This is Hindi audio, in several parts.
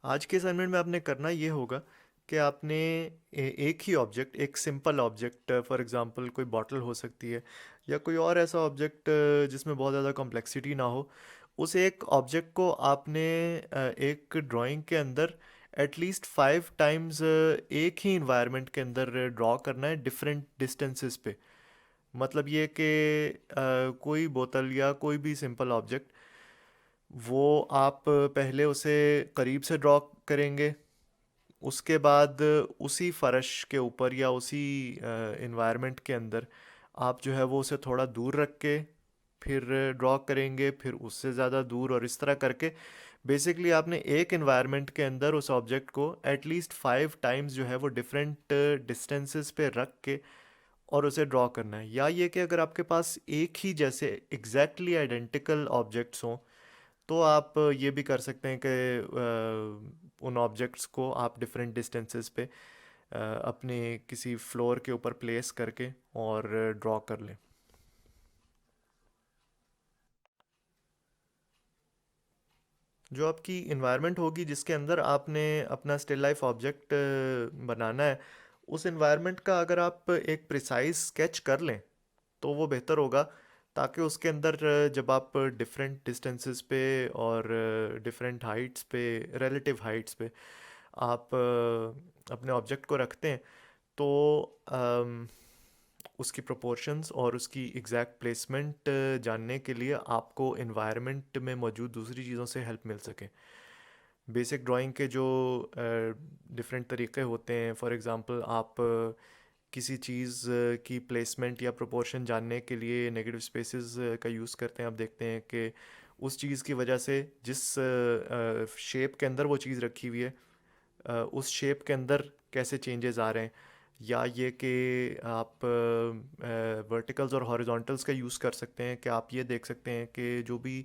आज के असाइनमेंट में आपने करना ये होगा कि आपने एक ही ऑब्जेक्ट, एक सिंपल ऑब्जेक्ट, फॉर एग्जांपल कोई बॉटल हो सकती है या कोई और ऐसा ऑब्जेक्ट जिसमें बहुत ज़्यादा कॉम्प्लेक्सिटी ना हो, उस एक ऑब्जेक्ट को आपने एक ड्राइंग के अंदर एटलीस्ट 5 टाइम्स एक ही इन्वायरमेंट के अंदर ड्रॉ करना है, डिफरेंट डिस्टेंसेस पे। मतलब ये कि कोई बोतल या कोई भी सिंपल ऑब्जेक्ट, वो आप पहले उसे करीब से ड्रॉ करेंगे, उसके बाद उसी फर्श के ऊपर या उसी इन्वायरमेंट के अंदर आप जो है वो उसे थोड़ा दूर रख के फिर ड्रॉ करेंगे, फिर उससे ज़्यादा दूर, और इस तरह करके बेसिकली आपने एक इन्वायरमेंट के अंदर उस ऑब्जेक्ट को एटलीस्ट 5 टाइम्स जो है वो डिफरेंट डिस्टेंसेस पे रख के और उसे ड्रॉ करना है। या ये कि अगर आपके पास एक ही जैसे एग्जैक्टली आइडेंटिकल ऑब्जेक्ट्स हों, तो आप ये भी कर सकते हैं कि उन ऑब्जेक्ट्स को आप डिफरेंट डिस्टेंसेस पे अपने किसी फ्लोर के ऊपर प्लेस करके और ड्रॉ कर लें। जो आपकी इन्वायरमेंट होगी जिसके अंदर आपने अपना स्टिल लाइफ ऑब्जेक्ट बनाना है, उस इन्वायरमेंट का अगर आप एक प्रिसाइज स्केच कर लें तो वो बेहतर होगा, ताकि उसके अंदर जब आप डिफरेंट डिस्टेंसेस पे और डिफरेंट हाइट्स पे, रिलेटिव हाइट्स पे आप अपने ऑब्जेक्ट को रखते हैं, तो अम, उसकी प्रोपोर्शंस और उसकी एग्जैक्ट प्लेसमेंट जानने के लिए आपको इन्वायरमेंट में मौजूद दूसरी चीज़ों से हेल्प मिल सके। बेसिक ड्राइंग के जो डिफरेंट तरीके होते हैं, फॉर एग्जांपल आप किसी चीज़ की प्लेसमेंट या प्रोपोर्शन जानने के लिए नेगेटिव स्पेसेस का यूज़ करते हैं। आप देखते हैं कि उस चीज़ की वजह से जिस शेप के अंदर वो चीज़ रखी हुई है, उस शेप के अंदर कैसे चेंजेस आ रहे हैं। या ये कि आप वर्टिकल्स और हॉरिजॉन्टल्स का यूज़ कर सकते हैं, कि आप ये देख सकते हैं कि जो भी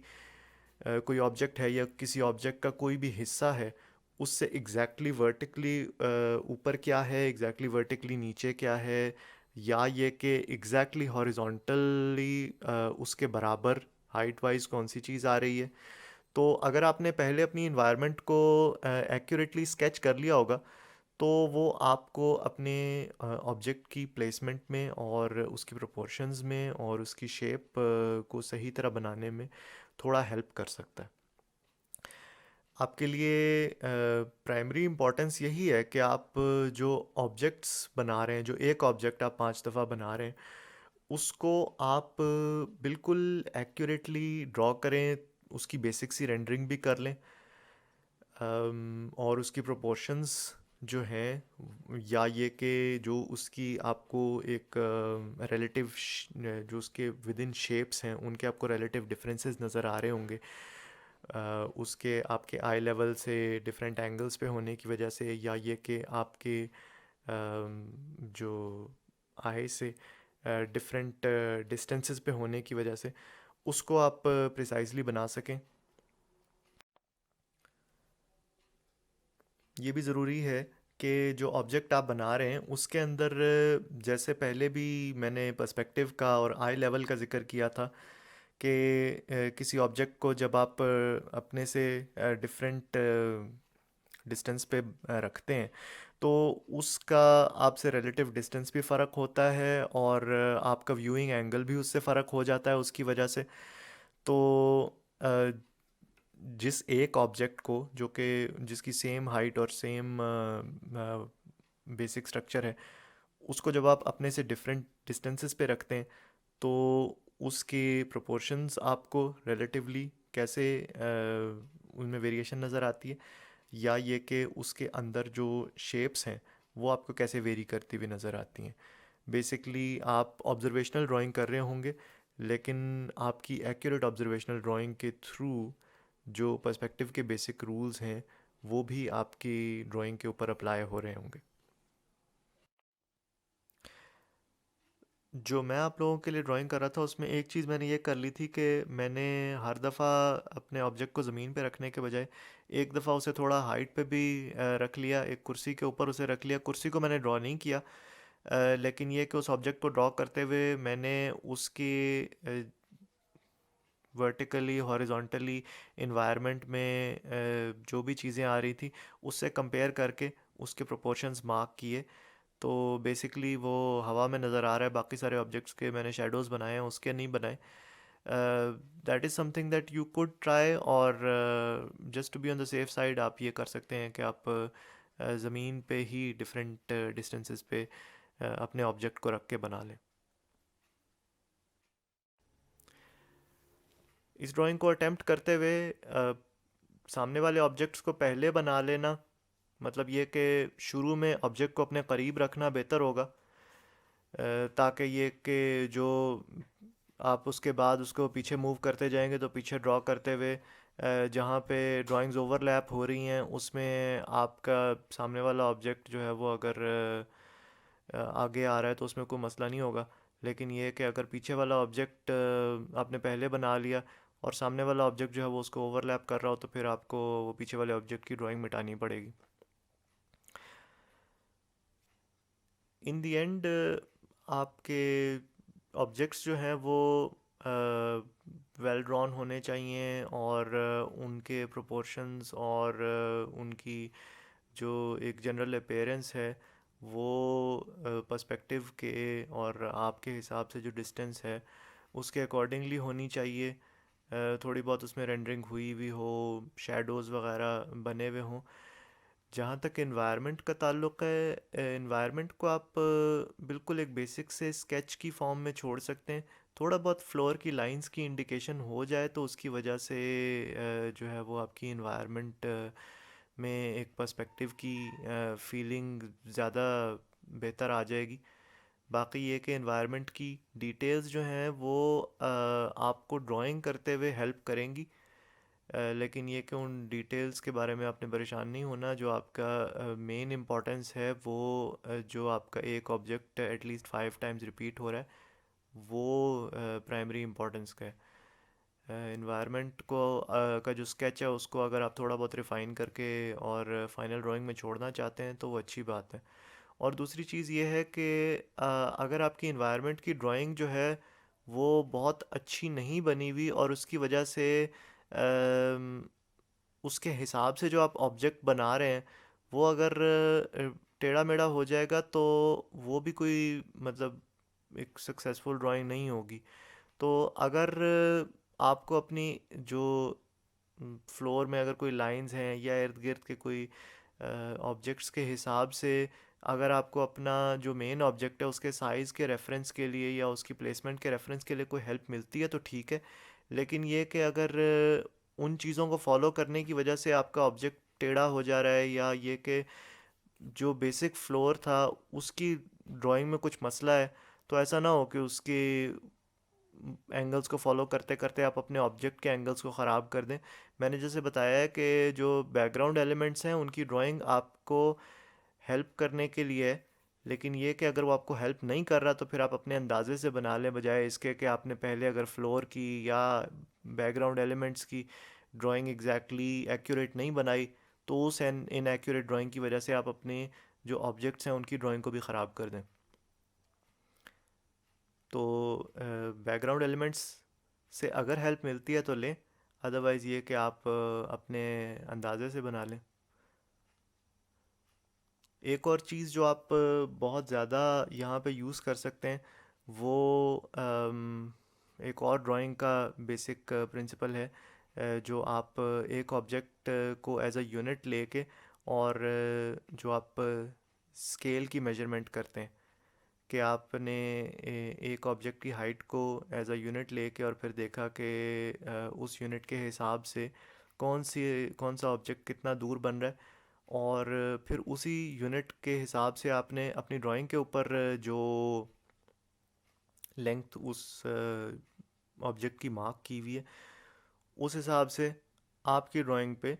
कोई ऑब्जेक्ट है या किसी ऑब्जेक्ट का कोई भी हिस्सा है, उससे एग्जैक्टली वर्टिकली ऊपर क्या है, एग्जैक्टली वर्टिकली नीचे क्या है, या ये कि एग्जैक्टली हॉरिजॉन्टली उसके बराबर हाइट वाइज कौन सी चीज़ आ रही है। तो अगर आपने पहले अपनी इन्वायरमेंट को एक्यूरेटली स्केच कर लिया होगा, तो वो आपको अपने ऑब्जेक्ट की प्लेसमेंट में और उसकी प्रोपोर्शंस में और उसकी शेप को सही तरह बनाने में थोड़ा हेल्प कर सकता है। आपके लिए प्राइमरी इम्पोर्टेंस यही है कि आप जो ऑब्जेक्ट्स बना रहे हैं, जो एक ऑब्जेक्ट आप 5 दफ़ा बना रहे हैं, उसको आप बिल्कुल एक्यूरेटली ड्रॉ करें, उसकी बेसिक सी रेंडरिंग भी कर लें, और उसकी प्रोपोर्शंस जो हैं, या ये कि जो उसकी आपको एक रिलेटिव, जो उसके विद इन शेप्स हैं उनके आपको रिलेटिव डिफरेंसेस नज़र आ रहे होंगे, उसके आपके आई लेवल से डिफरेंट एंगल्स पे होने की वजह से, या ये कि आपके जो आई से डिफरेंट डिस्टेंसेस पे होने की वजह से उसको आप प्रिसाइजली बना सकें। ये भी ज़रूरी है कि जो ऑब्जेक्ट आप बना रहे हैं उसके अंदर, जैसे पहले भी मैंने पर्सपेक्टिव का और आई लेवल का ज़िक्र किया था, कि किसी ऑब्जेक्ट को जब आप अपने से डिफरेंट डिस्टेंस पे रखते हैं, तो उसका आपसे रिलेटिव डिस्टेंस भी फ़र्क होता है, और आपका व्यूइंग एंगल भी उससे फ़र्क हो जाता है उसकी वजह से। तो अ, जिस एक ऑब्जेक्ट को, जो कि जिसकी सेम हाइट और सेम बेसिक स्ट्रक्चर है, उसको जब आप अपने से डिफरेंट डिस्टेंसेस पे रखते हैं, तो उसके प्रोपोर्शंस आपको रिलेटिवली कैसे उनमें वेरिएशन नज़र आती है, या ये कि उसके अंदर जो शेप्स हैं वो आपको कैसे वेरी करती हुई नज़र आती हैं। बेसिकली आप ऑब्जर्वेशनल ड्राइंग कर रहे होंगे, लेकिन आपकी एक्यूरेट ऑब्जर्वेशनल ड्राइंग के थ्रू जो पर्सपेक्टिव के बेसिक रूल्स हैं वो भी आपकी ड्राइंग के ऊपर अप्लाई हो रहे होंगे। जो मैं आप लोगों के लिए ड्राइंग कर रहा था उसमें एक चीज़ मैंने ये कर ली थी कि मैंने हर दफ़ा अपने ऑब्जेक्ट को ज़मीन पे रखने के बजाय एक दफ़ा उसे थोड़ा हाइट पे भी रख लिया, एक कुर्सी के ऊपर उसे रख लिया। कुर्सी को मैंने ड्रॉ नहीं किया, लेकिन ये कि उस ऑब्जेक्ट को ड्रॉ करते हुए मैंने उसके वर्टिकली हॉरिजॉन्टली इन्वायरमेंट में जो भी चीज़ें आ रही थी उससे कंपेयर करके उसके प्रोपोर्शंस मार्क किए। तो बेसिकली वो हवा में नज़र आ रहा है, बाकी सारे ऑब्जेक्ट्स के मैंने शेडोज़ बनाए हैं, उसके नहीं बनाए। That is something that you could try, और just to be on the safe side आप ये कर सकते हैं कि आप ज़मीन पे ही डिफरेंट डिस्टेंसेस पे अपने ऑब्जेक्ट को रख के बना लें। इस ड्राइंग को अटेम्प्ट करते हुए सामने वाले ऑब्जेक्ट्स को पहले बना लेना, मतलब ये कि शुरू में ऑब्जेक्ट को अपने करीब रखना बेहतर होगा, ताकि ये कि जो आप उसके बाद उसको पीछे मूव करते जाएंगे तो पीछे ड्रॉ करते हुए जहाँ पे ड्राइंग्स ओवरलैप हो रही हैं उसमें आपका सामने वाला ऑब्जेक्ट जो है वो अगर आगे आ रहा है तो उसमें कोई मसला नहीं होगा। लेकिन ये है कि अगर पीछे वाला ऑब्जेक्ट आपने पहले बना लिया और सामने वाला ऑब्जेक्ट जो है वो उसको ओवरलैप कर रहा हो तो फिर आपको वो पीछे वाले ऑब्जेक्ट की ड्राइंग मिटानी पड़ेगी। इन द एंड आपके ऑब्जेक्ट्स जो हैं वो वेल ड्रॉन होने चाहिए, और उनके प्रोपोर्शंस और उनकी जो एक जनरल अपीयरेंस है वो पर्सपेक्टिव के और आपके हिसाब से जो डिस्टेंस है उसके अकॉर्डिंगली होनी चाहिए। थोड़ी बहुत उसमें रेंडरिंग हुई भी हो, शेडोज़ वगैरह बने हुए हों। जहाँ तक एनवायरनमेंट का ताल्लुक़ है, एनवायरनमेंट को आप बिल्कुल एक बेसिक से स्केच की फॉर्म में छोड़ सकते हैं। थोड़ा बहुत फ्लोर की लाइंस की इंडिकेशन हो जाए तो उसकी वजह से जो है वो आपकी एनवायरनमेंट में एक पर्सपेक्टिव की फीलिंग ज़्यादा बेहतर आ जाएगी। बाकी ये कि एनवायरनमेंट की डिटेल्स जो हैं वो आपको ड्राइंग करते हुए हेल्प करेंगी, लेकिन ये कि उन डिटेल्स के बारे में आपने परेशान नहीं होना। जो आपका मेन इम्पोर्टेंस है वो जो आपका एक ऑब्जेक्ट एटलीस्ट 5 टाइम्स रिपीट हो रहा है वो प्राइमरी इम्पोर्टेंस का है। इन्वायरमेंट को का जो स्केच है उसको अगर आप थोड़ा बहुत रिफ़ाइन करके और फाइनल ड्राइंग में छोड़ना चाहते हैं तो वो अच्छी बात है। और दूसरी चीज़ ये है कि अगर आपकी इन्वायरमेंट की ड्राइंग जो है वो बहुत अच्छी नहीं बनी हुई और उसकी वजह से अम, उसके हिसाब से जो आप ऑब्जेक्ट बना रहे हैं वो अगर टेढ़ा मेढ़ा हो जाएगा तो वो भी कोई मतलब एक सक्सेसफुल ड्राइंग नहीं होगी। तो अगर आपको अपनी जो फ्लोर में अगर कोई लाइंस हैं या इर्द गिर्द के कोई ऑब्जेक्ट्स के हिसाब से अगर आपको अपना जो मेन ऑब्जेक्ट है उसके साइज़ के रेफरेंस के लिए या उसकी प्लेसमेंट के रेफरेंस के लिए कोई हेल्प मिलती है तो ठीक है। लेकिन ये कि अगर उन चीज़ों को फॉलो करने की वजह से आपका ऑब्जेक्ट टेढ़ा हो जा रहा है, या ये कि जो बेसिक फ्लोर था उसकी ड्राइंग में कुछ मसला है, तो ऐसा ना हो कि उसके एंगल्स को फॉलो करते करते आप अपने ऑब्जेक्ट के एंगल्स को ख़राब कर दें। मैंने जैसे बताया है कि जो बैकग्राउंड एलिमेंट्स हैं उनकी ड्राइंग आपको हेल्प करने के लिए है, लेकिन ये कि अगर वो आपको हेल्प नहीं कर रहा तो फिर आप अपने अंदाजे से बना लें, बजाय इसके कि आपने पहले अगर फ्लोर की या बैकग्राउंड एलिमेंट्स की ड्राइंग एग्जैक्टली एक्यूरेट नहीं बनाई तो उस इनएक्यूरेट ड्राइंग की वजह से आप अपने जो ऑब्जेक्ट्स हैं उनकी ड्राइंग को भी ख़राब कर दें। तो बैकग्राउंड एलिमेंट्स से अगर हेल्प मिलती है तो लें, अदरवाइज़ ये कि आप अपने अंदाजे से बना लें। एक और चीज़ जो आप बहुत ज़्यादा यहाँ पे यूज़ कर सकते हैं वो एक और ड्राइंग का बेसिक प्रिंसिपल है, जो आप एक ऑब्जेक्ट को एज अ यूनिट लेके और जो आप स्केल की मेजरमेंट करते हैं कि आपने एक ऑब्जेक्ट की हाइट को एज अ यूनिट लेके और फिर देखा कि उस यूनिट के हिसाब से कौन सा ऑब्जेक्ट कितना दूर बन रहा है, और फिर उसी यूनिट के हिसाब से आपने अपनी ड्राइंग के ऊपर जो लेंथ उस ऑब्जेक्ट की मार्क की हुई है उस हिसाब से आपकी ड्राइंग पे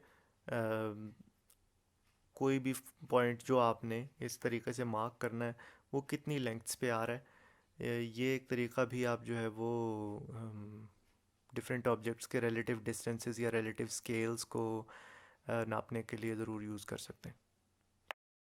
कोई भी पॉइंट जो आपने इस तरीके से मार्क करना है वो कितनी लेंथ्स पे आ रहा है। ये एक तरीका भी आप जो है वो डिफरेंट ऑब्जेक्ट्स के रिलेटिव डिस्टेंसेस या रिलेटिव स्केल्स को नापने के लिए ज़रूर यूज़ कर सकते हैं।